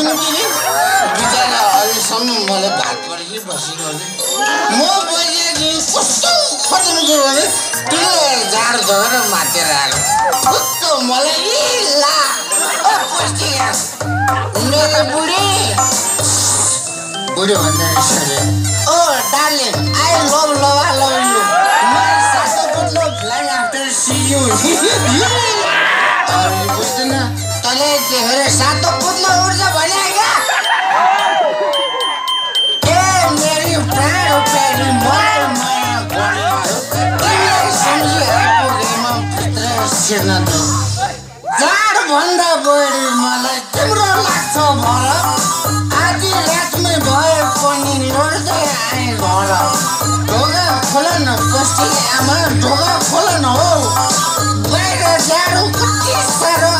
बिचरा अहिलेसम्म मलाई भात परेकी बसेको म बहिनी कस्तो खतम छु भने त्यसले झाड झगेर मातेर आएको कस्तो मलाई ला मेरो बुढी भन्दा रहेछ oh darling I love you my सासु पुत्लो फ्लाइङ आफ्टर सी यु बुझ्दैन तँले देखेर सातो पुत्लो उड्छ भने क्या ए मेरी प्राण प्यारी मलाई माया गर्नु तिमीलाई सम्झी आइपुगेमा भित्र सिर्न त जाडभन्दा बढी मलाई तिम्रो लाग्छ भर आधी रातमै भए पनि लड्दै आए घर ढोका खोल न कस्ती आमा ढोका खोल न हो बाहिर जाडो कति साह्रो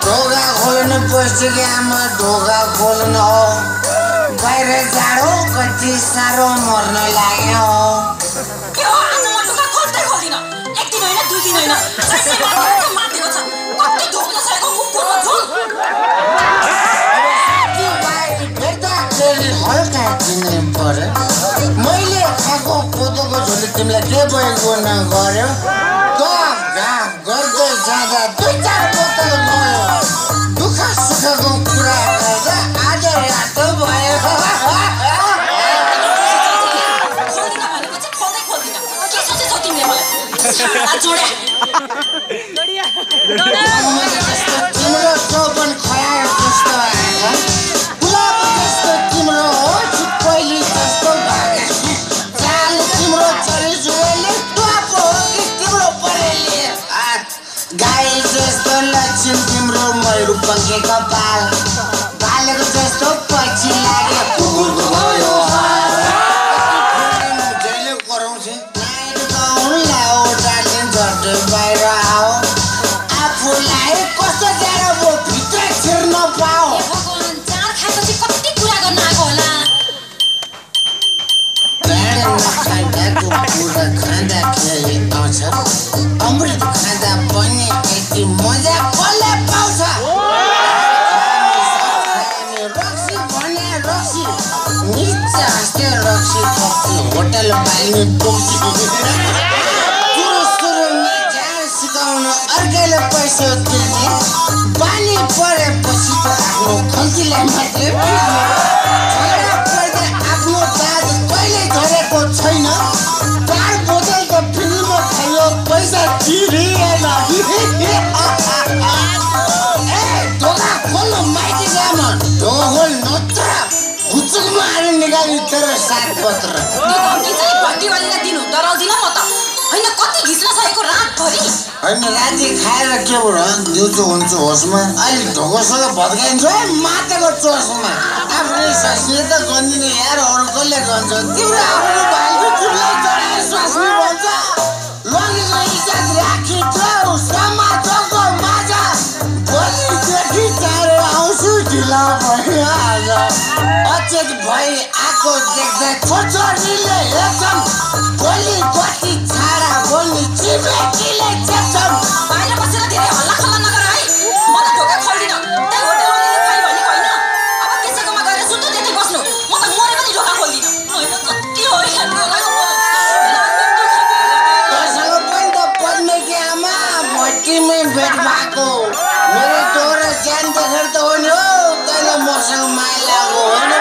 ढोका खोल्नु पस्ती आमा ढोका खोल्नु हो बाहिर जाडो कति साह्रो मर्न लाग्यो हल्का किन्नु पर्यो मैले खाएको कोदोको झोली तिमीलाई के भएको नगर्यो गर्दै जाँदा 2-4 बोतल गयो दुःख सुखको कुरा गर्दा आज रात भयो तिम्रो चौपन खयाल जस्तो आएको गुलाब जस्तो तिम्रो हो पहिली जस्तो भागे चाल तिम्रो चलिजुले टप हो कि तिम्रो परेली गाई जस्तो लक्षण तिम्रो मयूर पङ्खेको बाल बालेको जस्तो पछि लाग्यो कुकुरको भयो जहिले कराउँछ बाहिर आओ आफूलाई कस्तो जाडो भो भित्र छिर्न पाओ जाँड खाएपछि कति कुरा गर्न आएको होला खाँदाको कुरा खाँदाखेरि आउँछ अमृत खाँदा पनि यति मजा कसले पाउँछ रक्सी भने रक्सी निचा हाँस्दै रक्सी कति होटल बाल्ने बोक्सी अर्कैले पैसा तिर्ने पानी परेपछि त आफ्नो खल्तीलाई मात्रै झगडा पर्दा आफ्नो दाद कहिले झरेको छैन 4 बोतल त फ्रीमा खायो पैसा तिरेन ढोका खोल्नु माइती जामा ढोका खोल नत्र हुचुकमा आएर निकाली तेरो 7 पत्र दिनु डराउँदिन म त होइन कति घिच्न सकेको रातभरि होइन राति खाएर के भयो दिउँसो हुन्छ होसमा अहिले ढोकोसँग भत्काइन्छ मातेको चोसमा आफ्नै ससले त गन्दिने यार अरू कसले गन्छ तिम्रो आफ्नो भाइको तिमीलाई चढाएर स्वास्नी भन्छ लगेको इज्जत राखिथ्यौ समाजको माझा भोलिदेखि चाँडै आउँछु ढिला भइहाल्छ अचेत भई आएको देख्दा छोरीले हेर्छन् भोलि कति छाडा भोलि छिमेकीले चेप्छन् बाहिर बसेर धेरै हल्ला खल्ला नगर है म त ढोका खोल्दिन त्यही होटलमा खाइ भनेको होइन अब त्यसैकोमा गएर सुत्नु त्यतै बस्नु म त मरे पनि ढोका खोल्दिन होइन कति हो यहाँ तसँग पनि त पढ्ने कि आमा भट्टीमै भेट भएको मेरो तोरा ज्यान देखेर त हो नि हो तैँले मसँग माया लागेको होइन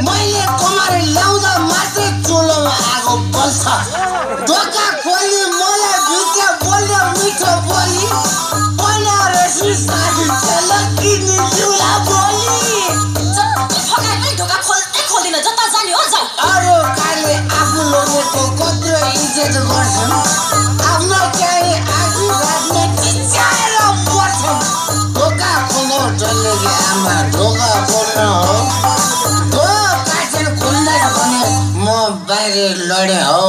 मैले कमाएर ल्याउँदा मात्रै चुलोमा आगो बल्छ ढोका खोली मलाई भित्र बोल्यो मिठो बोली बनारसी साडी चेल किनी जिउला बोली जति फकाए पनि ढोका खोल्दिन जता जाने हो जाऊ अरू काले आफू लोगेको कत्रो इज्जत गर्छन् आफ्नो चाहिँ आगो राख्ने चिच्याएर पर्छन् ढोका खोल्नु डल्लेकी आमा ढोका खोल्नु हो बाहिर लडे हौ